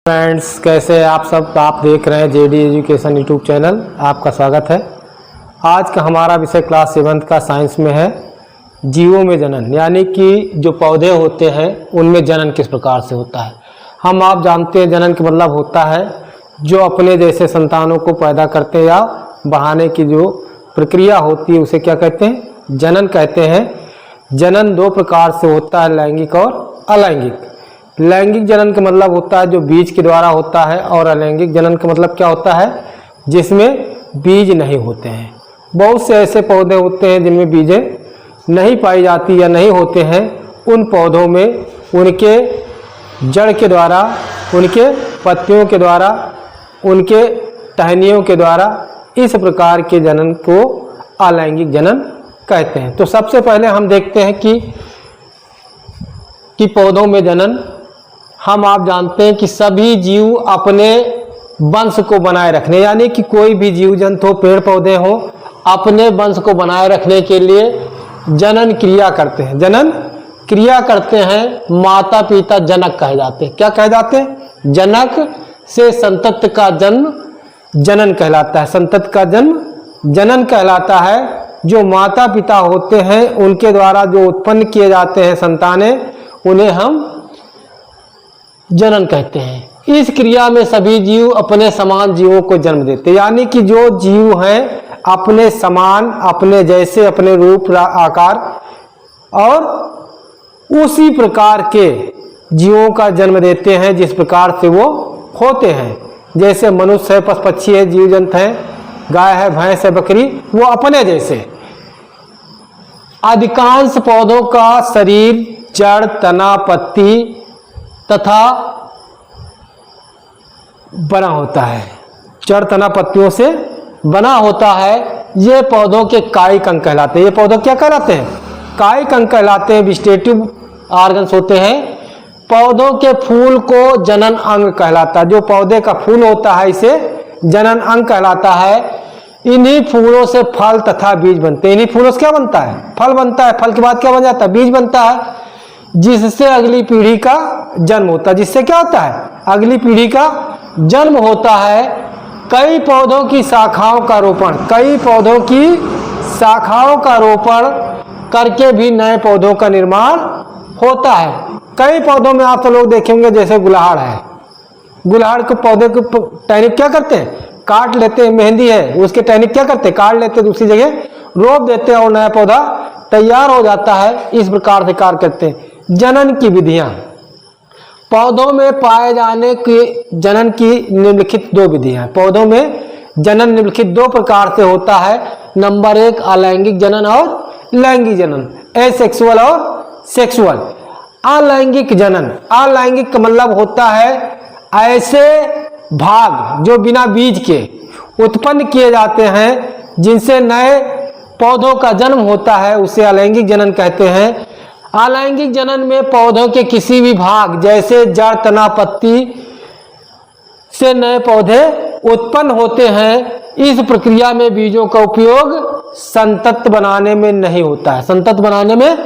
Friends, कैसे आप सब। आप देख रहे हैं जेडी एजुकेशन यूट्यूब चैनल। आपका स्वागत है। आज का हमारा विषय क्लास 7 का साइंस में है जीवों में जनन, यानी कि जो पौधे होते हैं उनमें जनन किस प्रकार से होता है। हम आप जानते हैं जनन का मतलब होता है जो अपने जैसे संतानों को पैदा करते हैं या बढ़ाने की जो प्रक्रिया होती है उसे क्या कहते हैं, जनन कहते हैं। जनन दो प्रकार से होता है, लैंगिक और अलैंगिक। लैंगिक जनन का मतलब होता है जो बीज के द्वारा होता है, और अलैंगिक जनन का मतलब क्या होता है, जिसमें बीज नहीं होते हैं। बहुत से ऐसे पौधे होते हैं जिनमें बीजें नहीं पाई जाती या नहीं होते हैं। उन पौधों में उनके जड़ के द्वारा, उनके पत्तियों के द्वारा, उनके टहनियों के द्वारा इस प्रकार के जनन को अलैंगिक जनन कहते हैं। तो सबसे पहले हम देखते हैं कि पौधों में जनन, हम आप जानते हैं कि सभी जीव अपने वंश को बनाए रखने, यानी कि कोई भी जीव जंतु हो, पेड़ पौधे हो, अपने वंश को बनाए रखने के लिए जनन क्रिया करते हैं। जनन क्रिया करते हैं। माता पिता जनक कहे जाते हैं। क्या कहे जाते हैं? जनक से संतति का जन्म जनन कहलाता है। संतति का जन्म जनन कहलाता है। जो माता पिता होते हैं उनके द्वारा जो उत्पन्न किए जाते हैं संतानें, उन्हें हम जनन कहते हैं। इस क्रिया में सभी जीव अपने समान जीवों को जन्म देते हैं, यानी कि जो जीव हैं अपने समान, अपने जैसे, अपने रूप आकार और उसी प्रकार के जीवों का जन्म देते हैं जिस प्रकार से वो होते हैं। जैसे मनुष्य है, पशु पक्षी है, जीव जंतु है, गाय है, भैंस है, बकरी, वो अपने जैसे। अधिकांश पौधों का शरीर जड़, तना, पत्ती तथा बना होता है। जड़, तना, पत्तियों से बना होता है। ये पौधों के कायिक अंग कहलाते हैं। ये पौधे क्या कहलाते हैं? कायिक अंग कहलाते हैं। वेजिटेटिव ऑर्गन्स होते हैं। पौधों के फूल को जनन अंग कहलाता है। जो पौधे का फूल होता है इसे जनन अंग कहलाता है। इन्हीं फूलों से फल तथा बीज बनते हैं। इन्हीं फूलों से क्या बनता है? फल बनता है। फल के बाद क्या बन जाता है? बीज बनता है, जिससे अगली पीढ़ी का जन्म होता है। जिससे क्या होता है? अगली पीढ़ी का जन्म होता है। कई पौधों की शाखाओं का रोपण, कई पौधों की शाखाओं का रोपण करके भी नए पौधों का निर्माण होता है। कई पौधों में आप तो लोग देखेंगे, जैसे गुलहड़ है, गुलहड़ के पौधे को टहनी क्या करते हैं? काट लेते हैं। मेहंदी है, उसके टहनी क्या करते हैं? काट लेते हैं, दूसरी जगह रोप देते हैं और नया पौधा तैयार हो जाता है। इस प्रकार से कार्य करते हैं। जनन की विधियां, पौधों में पाए जाने की जनन की निम्नलिखित दो विधियां। पौधों में जनन निम्नलिखित दो प्रकार से होता है। नंबर 1 अलैंगिक जनन और लैंगिक जनन, एसेक्सुअल और सेक्सुअल। अलैंगिक जनन, अलैंगिक का मतलब होता है ऐसे भाग जो बिना बीज के उत्पन्न किए जाते हैं, जिनसे नए पौधों का जन्म होता है, उसे अलैंगिक जनन कहते हैं। अलैंगिक जनन में पौधों के किसी भी भाग जैसे जड़, तना, पत्ती से नए पौधे उत्पन्न होते हैं। इस प्रक्रिया में बीजों का उपयोग संतति बनाने में नहीं होता है। संतति बनाने में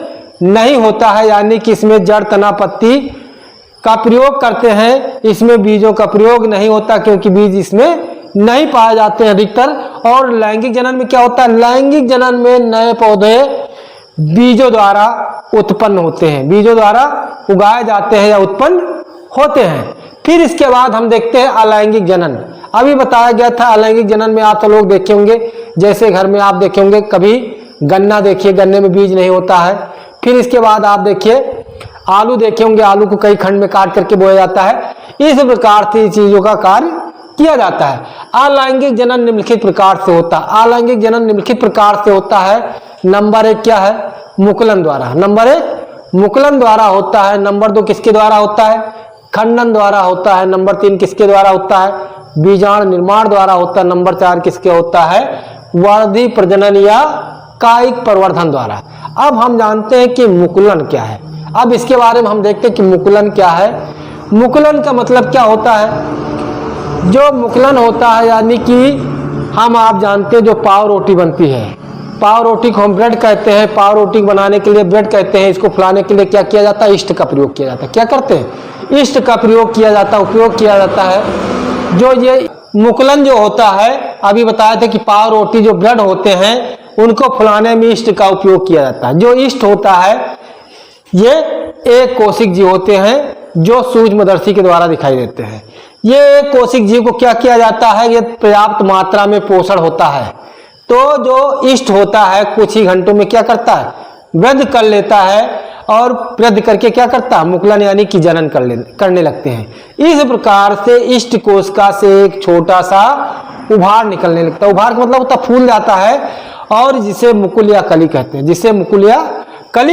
नहीं होता है, यानी कि इसमें जड़, तना, पत्ती का प्रयोग करते हैं। इसमें बीजों का प्रयोग नहीं होता, क्योंकि बीज इसमें नहीं पाए जाते हैं अधिकतर। और लैंगिक जनन में क्या होता है? लैंगिक जनन में नए पौधे बीजों द्वारा उत्पन्न होते हैं, बीजों द्वारा उगाए जाते हैं या उत्पन्न होते हैं। फिर इसके बाद हम देखते हैं अलैंगिक जनन। अभी बताया गया था अलैंगिक जनन में आप तो लोग देखे होंगे, जैसे घर में आप देखे होंगे, कभी गन्ना देखिए, गन्ने में बीज नहीं होता है। फिर इसके बाद आप देखिए आलू देखे होंगे, आलू को कई खंड में काट करके बोया जाता है। इस प्रकार से चीजों का कार्य किया जाता है। अलैंगिक जनन निम्नलिखित प्रकार से होता है। अलैंगिक जनन निम्नलिखित प्रकार से होता है। नंबर 1 क्या है? मुकुलन द्वारा। नंबर 1 मुकुलन द्वारा होता है। नंबर 2 किसके द्वारा होता है? खंडन द्वारा होता है। नंबर 3 किसके द्वारा होता है? बीजाणु निर्माण द्वारा होता है। नंबर 4 किसके होता है? वर्धी प्रजनन या कायिक प्रवर्धन द्वारा। अब हम जानते हैं कि मुकुलन क्या है। अब इसके बारे में हम देखते हैं कि मुकुलन क्या है। मुकुलन का मतलब क्या होता है? जो मुकुलन होता है, यानी कि हम आप जानते हैं जो पाव रोटी बनती है, पाव रोटी को हम ब्रेड कहते हैं। पाव रोटी बनाने के लिए ब्रेड कहते हैं। इसको फुलाने के लिए क्या किया जाता है? ईस्ट का प्रयोग किया जाता है। क्या करते हैं? ईस्ट का उपयोग किया जाता है। जो ये मुकुलन जो होता है, अभी बताया था कि पाव रोटी जो ब्रेड होते हैं उनको फुलाने में ईस्ट का उपयोग किया जाता है। जो ईस्ट होता है ये एक कोशिक जीव होते हैं जो सूक्ष्मदर्शी के द्वारा दिखाई देते हैं। ये एक कोशिक जीव को क्या किया जाता है, ये पर्याप्त मात्रा में पोषण होता है तो जो ईस्ट होता है कुछ ही घंटों में क्या करता है, वृद्धि कर लेता है और वृद्धि करके क्या करता है, मुकुलन यानी कि जनन करने लगते हैं। इस प्रकार से ईस्ट कोशिका से एक छोटा सा उभार निकलने लगता है। उभार का मतलब होता फूल जाता है और जिसे मुकुल या कली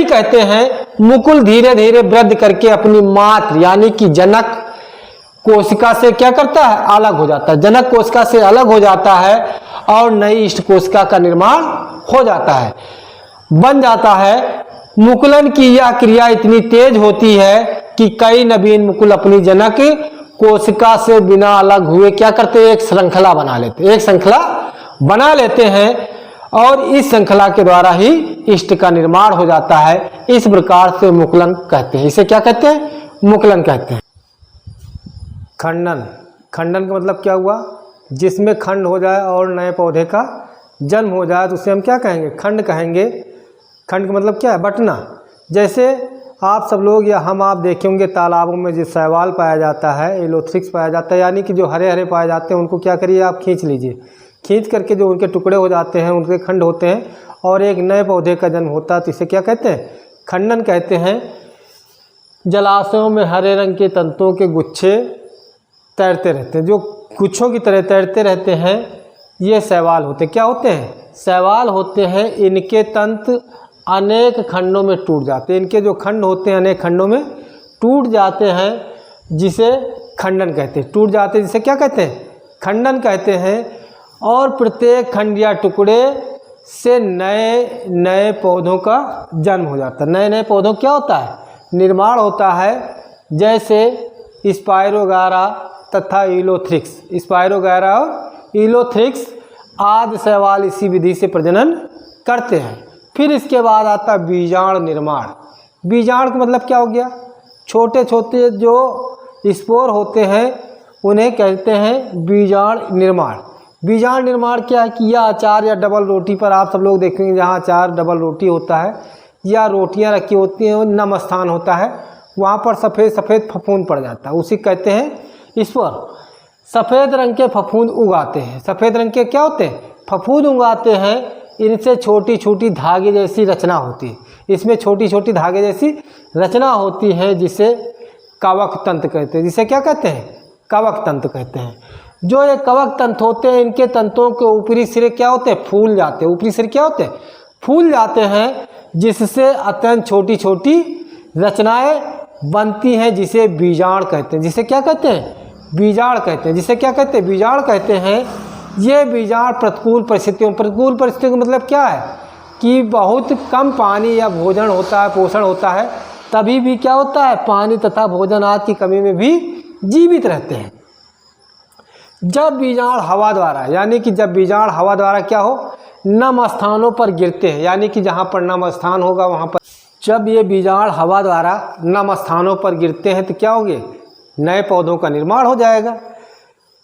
कहते हैं। मुकुल धीरे धीरे वृद्धि करके अपनी मात्र यानी कि जनक कोशिका से क्या करता है, अलग हो जाता है। जनक कोशिका से अलग हो जाता है और नई ईस्ट कोशिका का निर्माण हो जाता है, बन जाता है। मुकुलन की यह क्रिया इतनी तेज होती है कि कई नवीन मुकुल अपनी जनक कोशिका से बिना अलग हुए क्या करते हैं, एक श्रृंखला बना लेते हैं और इस श्रृंखला के द्वारा ही ईस्ट का निर्माण हो जाता है। इस प्रकार से मुकुलन कहते हैं। इसे क्या कहते हैं, मुकुलन कहते हैं। खंडन का मतलब क्या हुआ, जिसमें खंड हो जाए और नए पौधे का जन्म हो जाए तो उसे हम क्या कहेंगे, खंड कहेंगे। खंड का मतलब क्या है, बटना। जैसे आप सब लोग या आप देखे होंगे तालाबों में जो शैवाल पाया जाता है, एलोथ्रिक्स पाया जाता है, यानी कि जो हरे हरे पाए जाते हैं उनको क्या करिए आप खींच लीजिए। खींच करके जो उनके टुकड़े हो जाते हैं, उनके खंड होते हैं और एक नए पौधे का जन्म होता है तो इसे क्या कहते हैं, खंडन कहते हैं। जलाशयों में हरे रंग के तंतुओं के गुच्छे तैरते रहते हैं, जो गुच्छों की तरह तैरते रहते हैं, ये शैवाल होते हैं। क्या होते हैं, शैवाल होते हैं। इनके तंतु अनेक खंडों में टूट जाते हैं। इनके जो खंड होते हैं अनेक खंडों में टूट जाते हैं, जिसे खंडन कहते हैं। टूट जाते हैं जिसे क्या कहते हैं, खंडन कहते हैं। और प्रत्येक खंड या टुकड़े से नए नए पौधों का जन्म हो जाता है। नए नए पौधों क्या होता है, निर्माण होता है। जैसे स्पाइरोगारा तथा इलोथ्रिक्स, स्पाइरोगारा और इलोथ्रिक्स आदि शैवाल इसी विधि से प्रजनन करते हैं। फिर इसके बाद आता है बीजाणु निर्माण। बीजाणु का मतलब क्या हो गया, छोटे छोटे जो स्पोर होते हैं उन्हें कहते हैं बीजाणु निर्माण। बीजाणु निर्माण क्या है कि यह अचार या डबल रोटी पर आप सब लोग देखेंगे जहाँ अचार डबल रोटी होता है या रोटियां रखी होती हैं, नम स्थान होता है, वहाँ पर सफ़ेद सफ़ेद फफूंद पड़ जाता है, उसी कहते हैं स्पोर। सफ़ेद रंग के फफूंद उगाते हैं। सफ़ेद रंग के क्या होते हैं, फफूंद उगाते हैं। इनसे छोटी छोटी धागे जैसी रचना होती है। इसमें छोटी छोटी धागे जैसी रचना होती है जिसे कवक तंत्र कहते हैं। जिसे क्या कहते हैं, कवक तंत्र कहते हैं। जो ये कवक तंत्र होते हैं, इनके तंतुओं के ऊपरी सिरे क्या होते हैं, फूल जाते हैं। ऊपरी सिरे क्या होते हैं, फूल जाते हैं, जिससे अत्यंत छोटी छोटी रचनाएं बनती हैं, जिसे बीजाणु कहते हैं। जिसे क्या कहते हैं, बीजाणु कहते हैं। जिसे क्या कहते हैं, बीजाणु कहते हैं। ये बीजाणु प्रतिकूल परिस्थितियों का मतलब क्या है कि बहुत कम पानी या भोजन होता है, पोषण होता है, तभी भी क्या होता है, पानी तथा भोजन आदि की कमी में भी जीवित रहते हैं। जब बीजाणु हवा द्वारा, यानी कि जब बीजाणु हवा द्वारा क्या हो, नम स्थानों पर गिरते हैं, यानी कि जहाँ पर नम स्थान होगा वहाँ पर, जब ये बीजाणु हवा द्वारा नम स्थानों पर गिरते हैं तो क्या होंगे, नए पौधों का निर्माण हो जाएगा।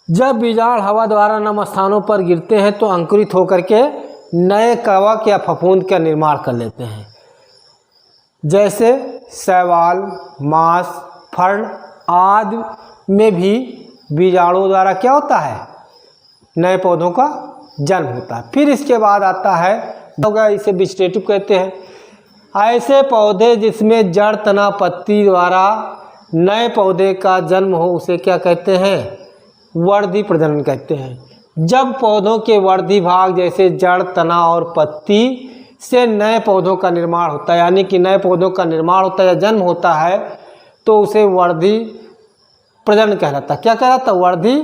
जब बीजाणु हवा द्वारा नम स्थानों पर गिरते हैं तो अंकुरित होकर के नए कवक या फफूंद का निर्माण कर लेते हैं। जैसे शैवाल, मांस, फर्ण आदि में भी बीजाणुओं द्वारा क्या होता है, नए पौधों का जन्म होता है। फिर इसके बाद आता है, इसे वेजिटेटिव कहते हैं। ऐसे पौधे जिसमें जड़, तना, पत्ती द्वारा नए पौधे का जन्म हो उसे क्या कहते हैं, वर्धी प्रजनन कहते हैं। जब पौधों के वर्धी भाग जैसे जड़, तना और पत्ती से नए पौधों का निर्माण होता है, यानी कि नए पौधों का निर्माण होता है या जन्म होता है, तो उसे वर्धी प्रजनन कहलाता है। क्या कहलाता है, वर्धी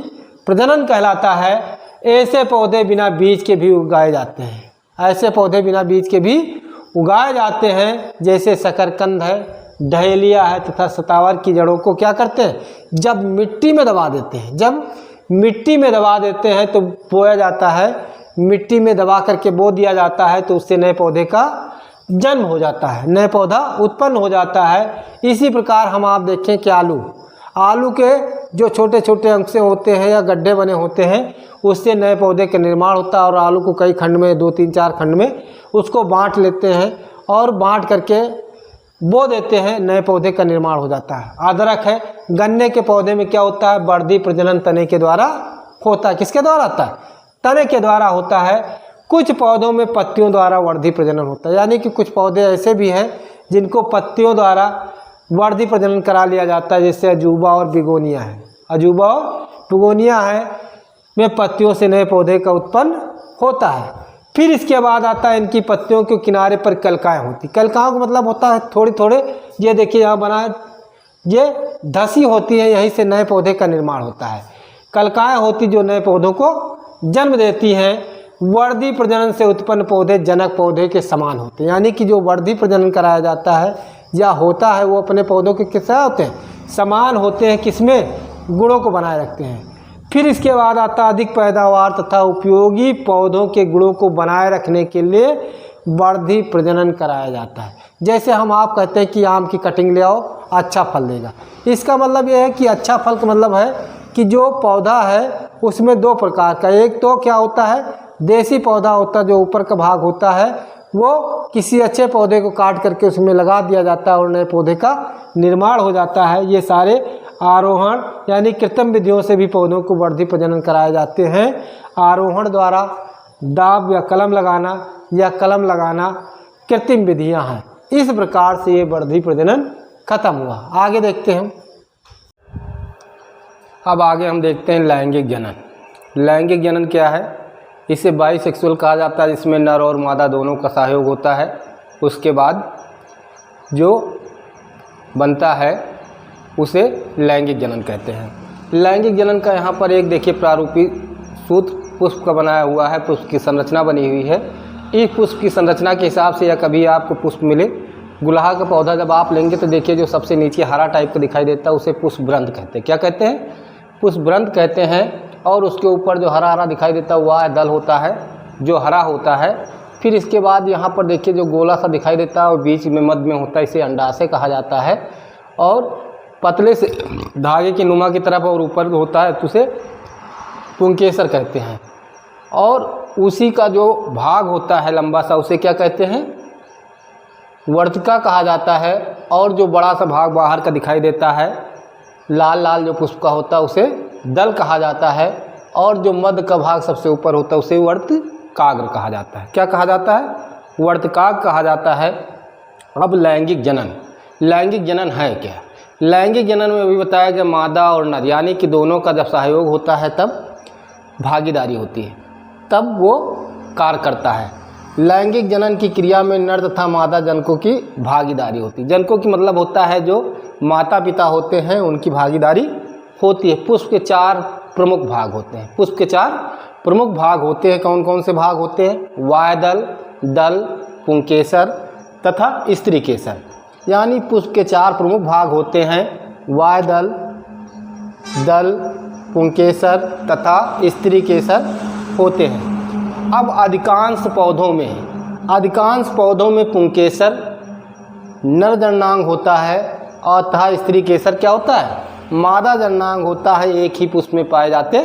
प्रजनन कहलाता है। ऐसे पौधे बिना बीज के भी उगाए जाते हैं। ऐसे पौधे बिना बीज के भी उगाए जाते हैं, जैसे शकरकंद है, डहेलिया है तथा सतावर की जड़ों को क्या करते हैं, जब मिट्टी में दबा देते हैं, जब मिट्टी में दबा देते हैं तो बोया जाता है। मिट्टी में दबा करके बो दिया जाता है तो उससे नए पौधे का जन्म हो जाता है, नए पौधा उत्पन्न हो जाता है। इसी प्रकार हम आप देखें कि आलू के जो छोटे छोटे अंश होते हैं या गड्ढे बने होते हैं उससे नए पौधे का निर्माण होता है और आलू को कई खंड में 2, 3, 4 खंड में उसको बांट लेते हैं और बांट करके बो देते हैं, नए पौधे का निर्माण हो जाता है। अदरक है, गन्ने के पौधे में क्या होता है, वर्धी प्रजनन तने के द्वारा होता है। किसके द्वारा होता है? तने के द्वारा होता है। कुछ पौधों में पत्तियों द्वारा वर्धी प्रजनन होता है, यानी कि कुछ पौधे ऐसे भी हैं जिनको पत्तियों द्वारा वर्धी प्रजनन करा लिया जाता है, जैसे अजूबा और बिगोनिया है। अजूबा और बिगोनिया है में पत्तियों से नए पौधे का उत्पन्न होता है। फिर इसके बाद आता है इनकी पत्तियों के किनारे पर कलकाएँ होती। कलकाओं का मतलब होता है थोड़ी थोड़े, ये देखिए यहाँ बना है, ये धसी होती है, यहीं से नए पौधे का निर्माण होता है। कलकाएँ होती जो नए पौधों को जन्म देती हैं। वर्धी प्रजनन से उत्पन्न पौधे जनक पौधे के समान होते हैं, यानी कि जो वर्धी प्रजनन कराया जाता है या होता है वो अपने पौधों के किस तरह होते हैं, समान होते हैं। किसमें? गुणों को बनाए रखते हैं। फिर इसके बाद आता अधिक पैदावार तथा उपयोगी पौधों के गुणों को बनाए रखने के लिए वर्धी प्रजनन कराया जाता है। जैसे आप कहते हैं कि आम की कटिंग ले आओ, अच्छा फल देगा। इसका मतलब यह है कि अच्छा फल का मतलब है कि जो पौधा है उसमें 2 प्रकार का, एक तो क्या होता है, देसी पौधा होता है, जो ऊपर का भाग होता है वो किसी अच्छे पौधे को काट करके उसमें लगा दिया जाता है और नए पौधे का निर्माण हो जाता है। ये सारे आरोहण यानी कृत्रिम विधियों से भी पौधों को वर्धी प्रजनन कराए जाते हैं। आरोहण द्वारा दाब या कलम लगाना कृत्रिम विधियां हैं। इस प्रकार से ये वर्धी प्रजनन खत्म हुआ। आगे देखते हैं। अब आगे हम देखते हैं लैंगिक जनन। लैंगिक जनन क्या है? इसे बाइसेक्सुअल कहा जाता है, जिसमें नर और मादा दोनों का सहयोग होता है। उसके बाद जो बनता है उसे लैंगिक जनन कहते हैं। लैंगिक जनन का यहाँ पर एक देखिए प्रारूपी सूत्र पुष्प का बनाया हुआ है, पुष्प की संरचना बनी हुई है। इस पुष्प की संरचना के हिसाब से या कभी आपको पुष्प मिले, गुलाब का पौधा जब आप लेंगे तो देखिए जो सबसे नीचे हरा टाइप का दिखाई देता है उसे पुष्पवृंत कहते हैं। क्या कहते हैं? पुष्पवृंत कहते हैं। और उसके ऊपर जो हरा हरा दिखाई देता है वह दल होता है जो हरा होता है। फिर इसके बाद यहाँ पर देखिए जो गोला सा दिखाई देता है और बीच में मध्य में होता है, इसे अंडाशय कहा जाता है। और पतले से धागे की नुमा की तरफ और ऊपर होता है तो उसे पुंकेसर कहते हैं। और उसी का जो भाग होता है लंबा सा उसे क्या कहते हैं? वर्तिका कहा जाता है। और जो बड़ा सा भाग बाहर का दिखाई देता है लाल लाल जो पुष्प का होता है उसे दल कहा जाता है। और जो मध्य का भाग सबसे ऊपर होता है उसे वर्तकाग्र कहा जाता है। क्या कहा जाता है? वर्तकाग्र कहा जाता है। अब लैंगिक जनन। लैंगिक जनन है क्या? लैंगिक जनन में अभी बताया गया मादा और नर यानी कि दोनों का जब सहयोग होता है तब भागीदारी होती है, तब वो कार्य करता है। लैंगिक जनन की क्रिया में नर तथा मादा जनकों की भागीदारी होती है। जनकों की मतलब होता है जो माता पिता होते हैं उनकी भागीदारी होती है। पुष्प के 4 प्रमुख भाग होते हैं। पुष्प के 4 प्रमुख भाग होते हैं। कौन कौन से भाग होते हैं? वायदल, दल, पुंकेसर तथा स्त्री केसर। यानी पुष्प के 4 प्रमुख भाग होते हैं, वायदल, दल, पुंकेसर तथा स्त्री केसर होते हैं। अब अधिकांश पौधों में पुंकेसर नर जननांग होता है और तथा स्त्री केसर क्या होता है? मादा जननांग होता है। एक ही पुष्प में पाए जाते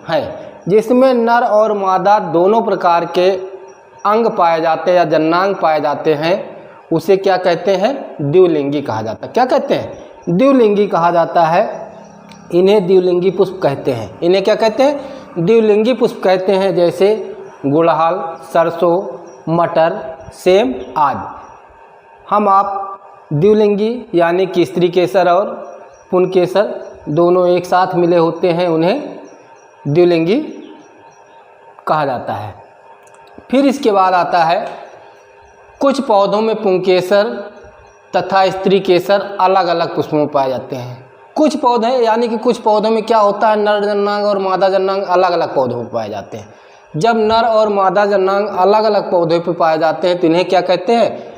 हैं, जिसमें नर और मादा दोनों प्रकार के अंग पाए जाते हैं या जननांग पाए जाते हैं। उसे क्या कहते हैं? द्विलिंगी कहा जाता है। क्या कहते हैं? द्विलिंगी कहा जाता है। इन्हें द्विलिंगी पुष्प कहते हैं। इन्हें क्या कहते हैं? द्विलिंगी पुष्प कहते हैं। जैसे गुड़हल, सरसों, मटर, सेम आदि। आप द्विलिंगी यानी कि स्त्री केसर और पुंकेसर दोनों एक साथ मिले होते हैं, उन्हें द्विलिंगी कहा जाता है। फिर इसके बाद आता है कुछ पौधों में पुंकेसर तथा स्त्री केसर अलग अलग पुष्पों में पाए जाते हैं। कुछ पौधे यानी कि कुछ पौधों में क्या होता है? नर जननांग और मादा जननांग अलग अलग पौधों में पाए जाते हैं। जब नर और मादा जननांग अलग अलग पौधे पर पाए जाते हैं तो इन्हें क्या कहते हैं?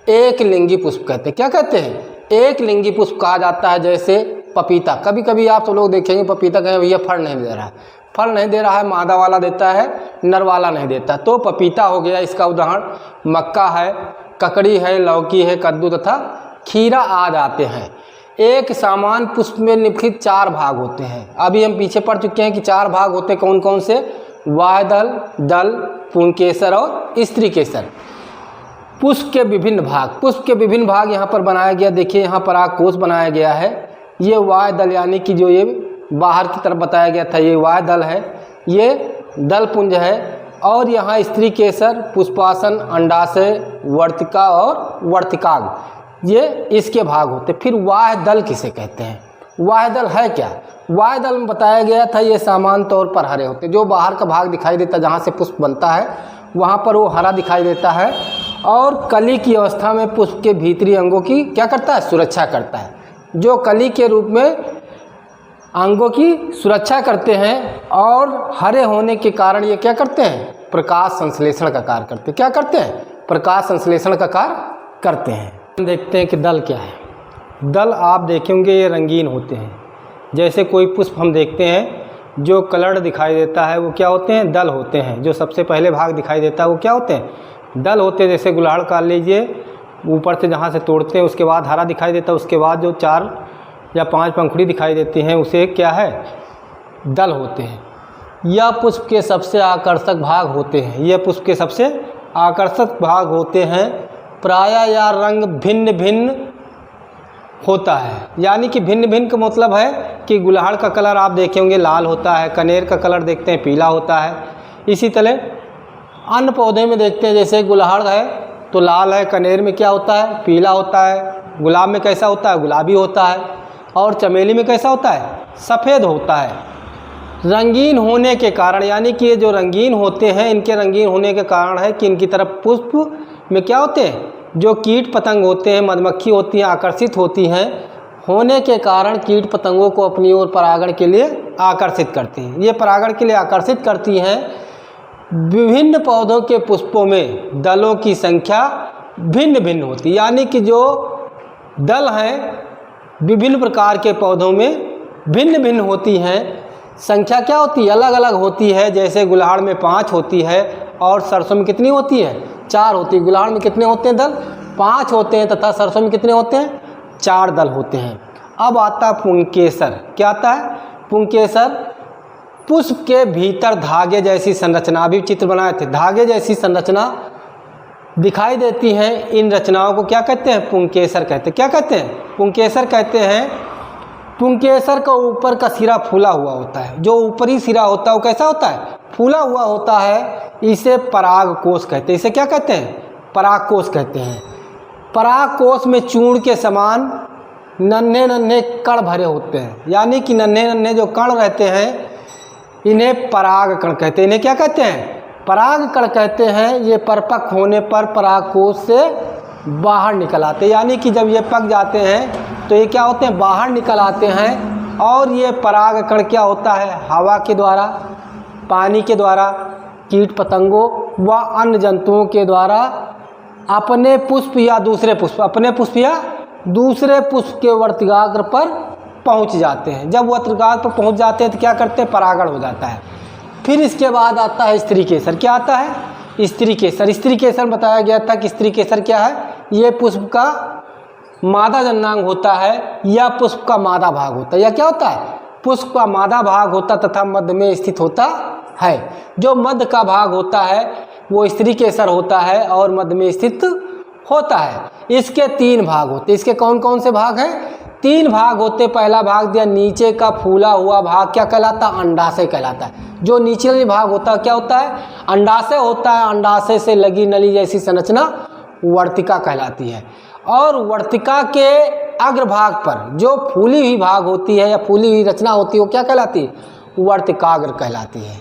एक लिंगी पुष्प कहते हैं। क्या कहते हैं? एक लिंगी पुष्प कहा जाता है। जैसे पपीता, कभी कभी आप सब लोग देखेंगे पपीता कहें भैया फल नहीं दे रहा है, फल नहीं दे रहा है, मादा वाला देता है, नर वाला नहीं देता, तो पपीता हो गया इसका उदाहरण। मक्का है, ककड़ी है, लौकी है, कद्दू तथा खीरा आदि आते हैं। एक समान पुष्प में निम्नलिखित 4 भाग होते हैं। अभी हम पीछे पढ़ चुके हैं कि 4 भाग होते कौन कौन से, बाह्यदल, दल, पुंकेसर और स्त्री केसर। पुष्प के विभिन्न भाग यहाँ पर बनाया गया। देखिए यहाँ परागकोश बनाया गया है। ये बाह्यदल यानी कि जो ये बाहर की तरफ बताया गया था, ये बाह्यदल है, ये दल पुंज है। और यहाँ स्त्री केसर, पुष्पासन, अंडाशय, वर्तिका और वर्तिकाग्र, ये इसके भाग होते। फिर बाह्यदल किसे कहते हैं? बाह्यदल है क्या? बाह्यदल में बताया गया था ये सामान्य तौर पर हरे होते, जो बाहर का भाग दिखाई देता जहाँ से पुष्प बनता है वहाँ पर वो हरा दिखाई देता है। और कली की अवस्था में पुष्प के भीतरी अंगों की क्या करता है? सुरक्षा करता है। जो कली के रूप में अंगों की सुरक्षा करते हैं और हरे होने के कारण ये क्या करते हैं? प्रकाश संश्लेषण का कार्य करते हैं। क्या करते हैं? प्रकाश संश्लेषण का कार्य करते हैं। देखते हैं कि दल क्या है। दल आप देखेंगे ये रंगीन होते हैं। जैसे कोई पुष्प हम देखते हैं जो कलर दिखाई देता है वो क्या होते हैं? दल होते हैं। जो सबसे पहले भाग दिखाई देता है वो क्या होते हैं? दल होते हैं। जैसे गुड़हल का लीजिए, ऊपर से जहाँ से तोड़ते हैं उसके बाद हरा दिखाई देता है, उसके बाद जो 4 या 5 पंखुड़ी दिखाई देती हैं उसे क्या है? दल होते हैं। यह पुष्प के सबसे आकर्षक भाग होते हैं। यह पुष्प के सबसे आकर्षक भाग होते हैं। प्रायः या रंग भिन्न भिन्न होता है, यानी कि भिन्न भिन्न का मतलब है कि गुड़हल का कलर आप देखे होंगे लाल होता है, कनेर का कलर देखते हैं पीला होता है। इसी तरह अन्य पौधे में देखते हैं, जैसे गुड़हल है तो लाल है, कनेर में क्या होता है? पीला होता है, गुलाब में कैसा होता है? गुलाबी होता है, और चमेली में कैसा होता है? सफ़ेद होता है। रंगीन होने के कारण, यानी कि ये जो रंगीन होते हैं इनके रंगीन होने के कारण है कि इनकी तरफ पुष्प में क्या होते हैं? जो कीट पतंग होते हैं, मधुमक्खी होती हैं, आकर्षित होती हैं। होने के कारण कीट पतंगों को अपनी ओर परागण के लिए आकर्षित करती हैं। ये परागण के लिए आकर्षित करती हैं। विभिन्न पौधों के पुष्पों में दलों की संख्या भिन्न भिन्न होती है, यानी कि जो दल हैं विभिन्न प्रकार के पौधों में भिन्न भिन्न होती हैं। संख्या क्या होती है? अलग अलग होती है। जैसे गुड़हल में 5 होती है और सरसों में कितनी होती है? 4 होती है। गुड़हल में कितने होते हैं दल? 5 होते हैं, तथा सरसों में कितने होते हैं? 4 दल होते हैं। अब आता है पुंकेसर। क्या आता है? पुंकेसर पुष्प के भीतर धागे जैसी संरचना, अभी चित्र बनाए थे, धागे जैसी संरचना दिखाई देती हैं। इन रचनाओं को क्या कहते हैं? पुंकेसर कहते हैं। क्या कहते हैं? पुंकेसर कहते हैं। पुंकेसर का ऊपर का सिरा फूला हुआ होता है। जो ऊपरी सिरा होता है वो कैसा होता है? फूला हुआ होता है। इसे परागकोश कहते हैं। इसे क्या कहते हैं? परागकोश कहते हैं। परागकोश में चूर्ण के समान नन्हे नन्हे कण भरे होते हैं, यानी कि नन्हे नन्हे जो कण रहते हैं इन्हें परागकण कहते हैं। इन्हें क्या कहते हैं? परागकण कहते हैं। ये परिपक्व होने पर परागकोश से बाहर निकल आते हैं, यानी कि जब ये पक जाते हैं तो ये क्या होते हैं? बाहर निकल आते हैं। और ये परागकण क्या होता है? हवा के द्वारा, पानी के द्वारा, कीट पतंगों व अन्य जंतुओं के द्वारा अपने पुष्प या दूसरे पुष्प के वर्तिकाग्र पर पहुंच जाते हैं। जब वर्तिकाग्र पर पहुंच जाते हैं तो क्या करते हैं? परागण हो जाता है। फिर इसके बाद आता है स्त्री केसर। क्या आता है? स्त्री केसर। स्त्री केसर बताया गया था कि स्त्री केसर क्या है? ये पुष्प का मादा जननांग होता है या पुष्प का मादा भाग होता है। या क्या होता है? पुष्प का मादा भाग होता तथा मध्य में स्थित होता है। जो मध्य का भाग होता है वो स्त्री केसर होता है और मध्य में स्थित होता है। इसके 3 भाग होते। इसके कौन कौन से भाग हैं? 3 भाग होते। पहला भाग दिया नीचे का फूला हुआ भाग, क्या कहलाता है? अंडाशय कहलाता है। जो नीचे भाग होता है क्या होता है? अंडाशय होता है। अंडाशय से लगी नली जैसी संरचना वर्तिका कहलाती है। और वर्तिका के अग्रभाग पर जो फूली हुई भाग होती है या फूली हुई रचना होती है वो क्या कहलाती है? वर्तिकाग्र कहलाती है।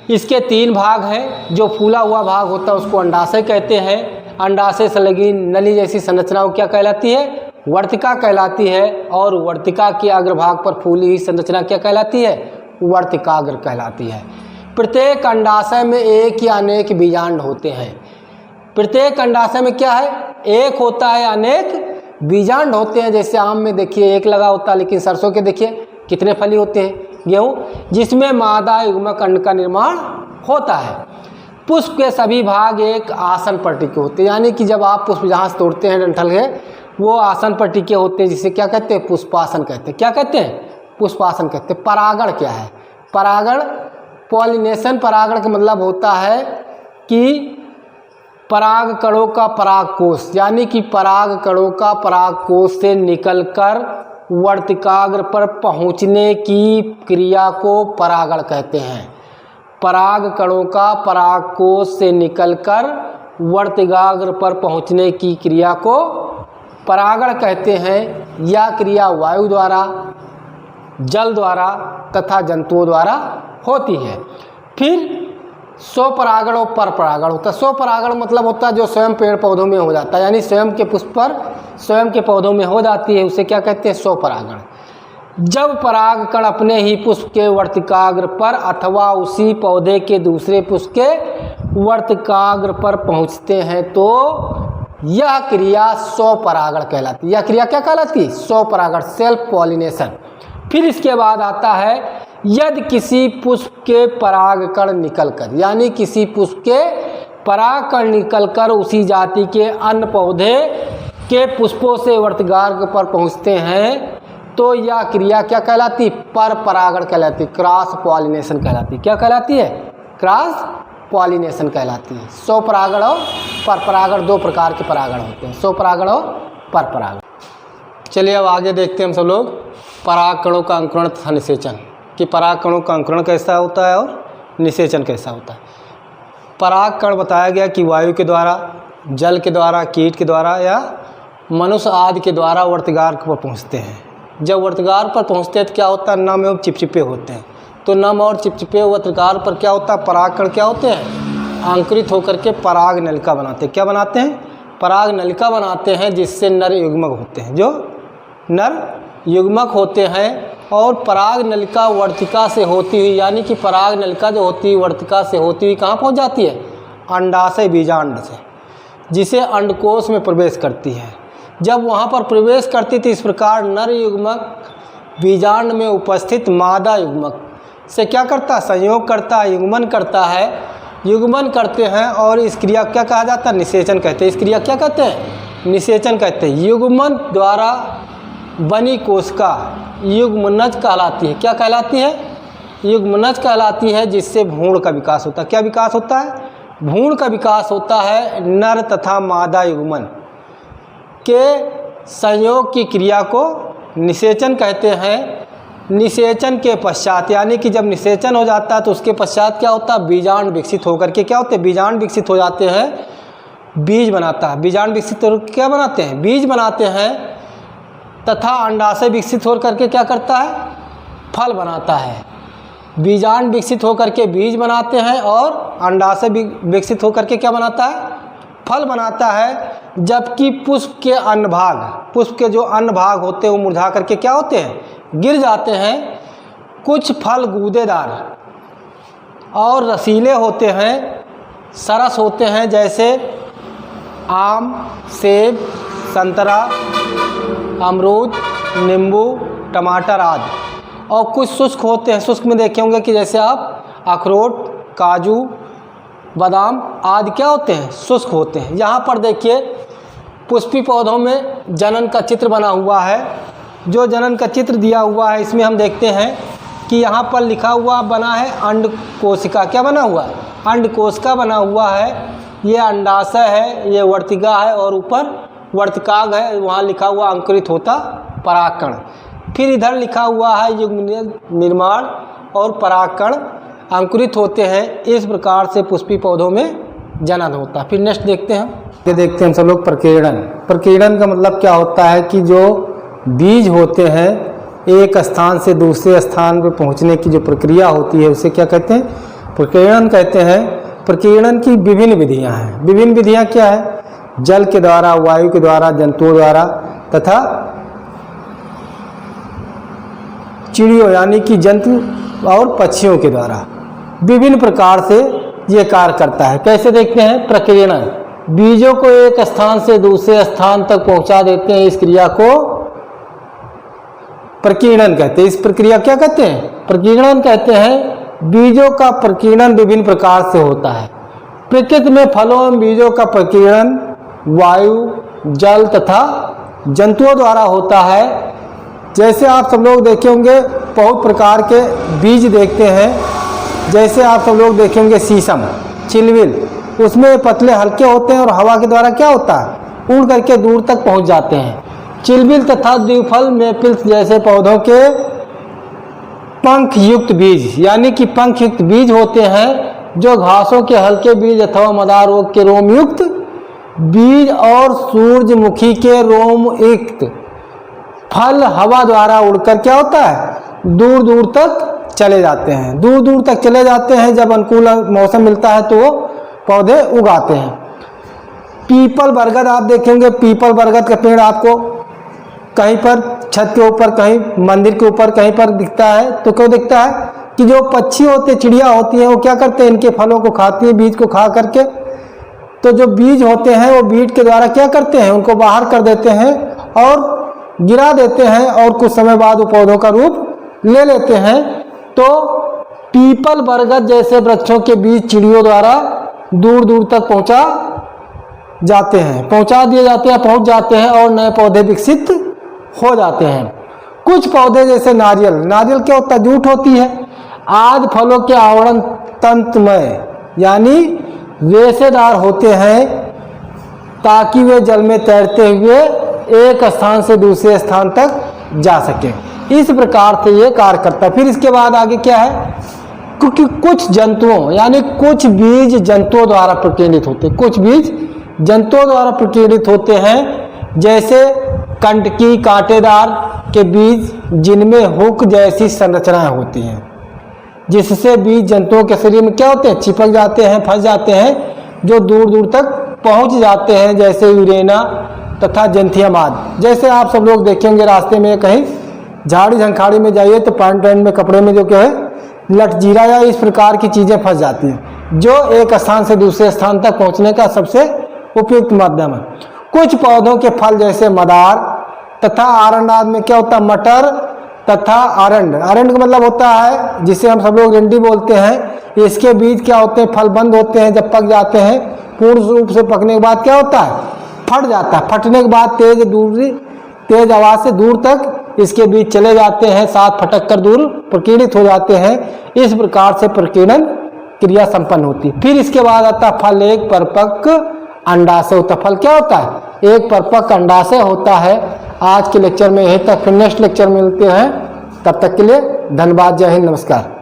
इसके 3 भाग हैं। जो फूला हुआ भाग होता है उसको अंडाशय कहते हैं। अंडाशय से लगी नली जैसी संरचना वो क्या कहलाती है? वर्तिका कहलाती है। और वर्तिका के अग्रभाग पर फूली हुई संरचना क्या कहलाती है? वर्तिकाग्र कहलाती है। प्रत्येक अंडाशय में एक या अनेक बीजांड होते हैं। प्रत्येक अंडाशय में क्या है? एक होता है, अनेक बीजांड होते हैं। जैसे आम में देखिए एक लगा होता है, लेकिन सरसों के देखिए कितने फली होते हैं, गेहूँ, जिसमें मादा युग्मक अंड का निर्माण होता है। पुष्प के सभी भाग एक आसन पर टिके होते हैं, यानी कि जब आप पुष्प जहाँ से तोड़ते हैं डंठल के वो आसन पर टिके होते हैं, जिसे क्या कहते हैं? पुष्पासन कहते हैं। क्या कहते हैं? पुष्पासन कहते हैं। परागण क्या है? परागण, पॉलिनेशन परागण का मतलब होता है कि पराग कणों का परागकोश, यानी कि पराग कणों का परागकोश से निकलकर वर्तिकाग्र पर पहुंचने की क्रिया को परागण कहते हैं। पराग कणों का परागकोश से निकलकर वर्तिकाग्र पर पहुंचने की क्रिया को परागण कहते हैं। यह क्रिया वायु द्वारा, जल द्वारा तथा जंतुओं द्वारा होती है। फिर स्वपरागण और परपरागण होता है। स्वपरागण मतलब होता है जो स्वयं पेड़ पौधों में हो जाता है, यानी स्वयं के पुष्प पर स्वयं के पौधों में हो जाती है, उसे क्या कहते हैं? स्वपरागण। जब परागकण अपने ही पुष्प के वर्तिकाग्र पर अथवा उसी पौधे के दूसरे पुष्प के वर्तिकाग्र पर पहुंचते हैं तो यह क्रिया स्वपरागण कहलाती है। यह क्रिया क्या कहलाती है? स्वपरागण, सेल्फ पॉलिनेशन। फिर इसके बाद आता है यदि किसी पुष्प के परागकण निकलकर, यानी किसी पुष्प के परागकण निकलकर उसी जाति के अन्य पौधे के पुष्पों से वर्तिकाग्र पर पहुंचते हैं तो यह क्रिया क्या कहलाती है? पर परागण कहलाती है, क्रॉस पॉलिनेशन कहलाती है। क्या कहलाती है? क्रॉस पॉलिनेशन कहलाती है। स्वपरागण और परपरागण दो प्रकार के परागण होते हैं, स्वपरागण और परपरागण। चलिए अब आगे देखते हैं हम सब लोग परागकणों का अंकुरण तथा निषेचन, कि परागकणों का अंकुरण कैसा होता है और निषेचन कैसा होता है। परागकण बताया गया कि वायु के द्वारा, जल के द्वारा, कीट के द्वारा या मनुष्य आदि के द्वारा वर्तिकाग्र पर पहुँचते हैं। जब वर्तिकाग्र पर पहुँचते हैं तो क्या होता है? नम एवं चिपचिपे होते हैं। तो नम और चिपचिपे वर्तिकाग्र पर क्या होता है? परागकण क्या होते हैं? अंकुरित होकर के पराग नलिका बनाते हैं। क्या बनाते हैं? पराग नलिका बनाते हैं, जिससे नर युग्मक होते हैं, जो नर युग्मक होते हैं। और पराग नलिका वर्तिका से होती हुई, यानी कि पराग नलिका जो होती है वर्तिका से होती हुई कहाँ पहुँच जाती है? अंडाशय बीजांड से, जिसे अंडकोश में प्रवेश करती है। जब वहाँ पर प्रवेश करती थी इस प्रकार नर युग्मक बीजांड में उपस्थित मादा युग्मक से क्या करता है? संयोग करता है, युग्मन करता है, युग्मन करते हैं। और इस क्रिया क्या कहा जाता है? निषेचन कहते हैं। इस क्रिया क्या कहते हैं? निषेचन कहते हैं। युग्मन द्वारा बनी कोशिका युग्मनज कहलाती है। क्या कहलाती है? युग्मनज कहलाती है, जिससे भ्रूण का विकास होता है। क्या विकास होता है? भ्रूण का विकास होता है। नर तथा मादा युग्मन के संयोग की क्रिया को निषेचन कहते हैं। निषेचन के पश्चात, यानी कि जब निषेचन हो जाता है तो उसके पश्चात क्या होता है? बीजांड विकसित होकर के क्या होते हैं? बीजांड विकसित हो जाते हैं, बीज बनाता है। बीजांड विकसित होकर क्या बनाते हैं? बीज बनाते हैं। तथा अंडाशय विकसित होकर के क्या करता है? फल बनाता है। बीजांड विकसित होकर के बीज बनाते हैं और अंडाशय विकसित होकर के क्या बनाता है? फल बनाता है। जबकि पुष्प के अन्य भाग, पुष्प के जो अन्य भाग होते हैं वो मुरझा करके क्या होते हैं? गिर जाते हैं। कुछ फल गूदेदार और रसीले होते हैं, सरस होते हैं, जैसे आम, सेब, संतरा, अमरूद, नींबू, टमाटर आदि। और कुछ शुष्क होते हैं। शुष्क में देखे होंगे कि जैसे आप अखरोट, काजू, बादाम आदि क्या होते हैं? शुष्क होते हैं। यहाँ पर देखिए पुष्पी पौधों में जनन का चित्र बना हुआ है। जो जनन का चित्र दिया हुआ है इसमें हम देखते हैं कि यहाँ पर लिखा हुआ बना है अंड कोशिका। क्या बना हुआ है? अंड कोशिका बना हुआ है। ये अंडाशय है, ये वर्तिका है और ऊपर वर्तिकाग्र है, वहाँ लिखा हुआ अंकुरित होता परागकण। फिर इधर लिखा हुआ है युग्मन निर्माण और परागकण अंकुरित होते हैं। इस प्रकार से पुष्पी पौधों में जनन होता है। फिर नेक्स्ट देखते हैं, ये देखते हैं हम सब लोग प्रकीर्णन। प्रकीर्णन का मतलब क्या होता है कि जो बीज होते हैं एक स्थान से दूसरे स्थान पर पहुंचने की जो प्रक्रिया होती है उसे क्या कहते हैं? प्रकीर्णन कहते हैं। प्रकीर्णन की विभिन्न विधियां हैं। विभिन्न विधियां क्या है? जल के द्वारा, वायु के द्वारा, जंतुओं द्वारा तथा चिड़ियों यानी कि जंतु और पक्षियों के द्वारा विभिन्न प्रकार से ये कार्य करता है। कैसे देखते हैं? प्रकीर्णन, बीजों को एक स्थान से दूसरे स्थान तक पहुंचा देते हैं। इस क्रिया को प्रकीर्णन कहते हैं। इस प्रक्रिया क्या कहते हैं? प्रकीर्णन कहते हैं। बीजों का प्रकीर्णन विभिन्न प्रकार से होता है। प्रकृति में फलों एवं बीजों का प्रकीर्णन वायु, जल तथा जंतुओं द्वारा होता है। जैसे आप सब लोग देखे होंगे बहुत प्रकार के बीज देखते हैं, जैसे आप सब लोग देखे होंगे शीशम, चिलविल, उसमें पतले हल्के होते हैं और हवा के द्वारा क्या होता है, उड़ करके दूर तक पहुंच जाते हैं। चिलविल तथा द्विफल मेपल्स जैसे पौधों के पंख युक्त बीज, यानी कि पंख युक्त बीज होते हैं, जो घासों के हल्के बीज अथवा मदार रोग के रोम युक्त बीज और सूरजमुखी के रोम युक्त फल हवा द्वारा उड़कर क्या होता है, दूर दूर तक चले जाते हैं। दूर दूर तक चले जाते हैं, जब अनुकूल मौसम मिलता है तो वो पौधे उगाते हैं। पीपल बरगद आप देखेंगे, पीपल बरगद का पेड़ आपको कहीं पर छत के ऊपर, कहीं मंदिर के ऊपर, कहीं पर दिखता है। तो क्यों दिखता है कि जो पक्षी होते, चिड़िया होती हैं, वो क्या करते हैं, इनके फलों को खाती हैं, बीज को खा करके। तो जो बीज होते हैं वो बीज के द्वारा क्या करते हैं, उनको बाहर कर देते हैं और गिरा देते हैं, और कुछ समय बाद वो पौधों का रूप ले लेते हैं। तो पीपल बरगद जैसे वृक्षों के बीज चिड़ियों द्वारा दूर दूर तक पहुंचा जाते हैं, पहुंचा दिए जाते हैं, पहुंच जाते हैं और नए पौधे विकसित हो जाते हैं। कुछ पौधे जैसे नारियल, नारियल क्या होता है, जूट होती है, आदि फलों के आवरण तंतुमय यानी रेशेदार होते हैं, ताकि वे जल में तैरते हुए एक स्थान से दूसरे स्थान तक जा सके। इस प्रकार से ये कार्य करता है। फिर इसके बाद आगे क्या है, क्योंकि कुछ जंतुओं यानी कुछ बीज जंतुओं द्वारा प्रकीर्णित होते हैं, कुछ बीज जंतुओं द्वारा प्रकीर्णित होते हैं, जैसे कंटकी, कांटेदार के बीज, जिनमें हुक जैसी संरचनाएं होती हैं, जिससे बीज जंतुओं के शरीर में क्या होते हैं, चिपक जाते हैं, फंस जाते हैं, जो दूर दूर तक पहुंच जाते हैं, जैसे यूरेना तथा जेंथियम आदि। जैसे आप सब लोग देखेंगे रास्ते में कहीं झाड़ी झंखाड़ी में जाइए तो पैंट में, कपड़े में जो क्या है, लटजीरा या इस प्रकार की चीज़ें फंस जाती हैं, जो एक स्थान से दूसरे स्थान तक पहुंचने का सबसे उपयुक्त माध्यम है। कुछ पौधों के फल जैसे मदार तथा आरंड में क्या होता है, मटर तथा आरंड, आरंड का मतलब होता है जिसे हम सब लोग रिंडी बोलते हैं। इसके बीज क्या होते हैं, फल बंद होते हैं, जब पक जाते हैं पूर्ण रूप से पकने के बाद क्या होता है, फट जाता है। फटने के बाद तेज आवाज से दूर तक इसके बीज चले जाते हैं, साथ फटक कर दूर प्रकीर्णित हो जाते हैं। इस प्रकार से प्रकीर्णन क्रिया संपन्न होती है। फिर इसके बाद आता है फल एक परिपक्व अंडाशय होता है। फल क्या होता है, एक परिपक्व अंडाशय होता है। आज के लेक्चर में यही तक, फिर नेक्स्ट लेक्चर में मिलते हैं, तब तक के लिए धन्यवाद, जय हिंद, नमस्कार।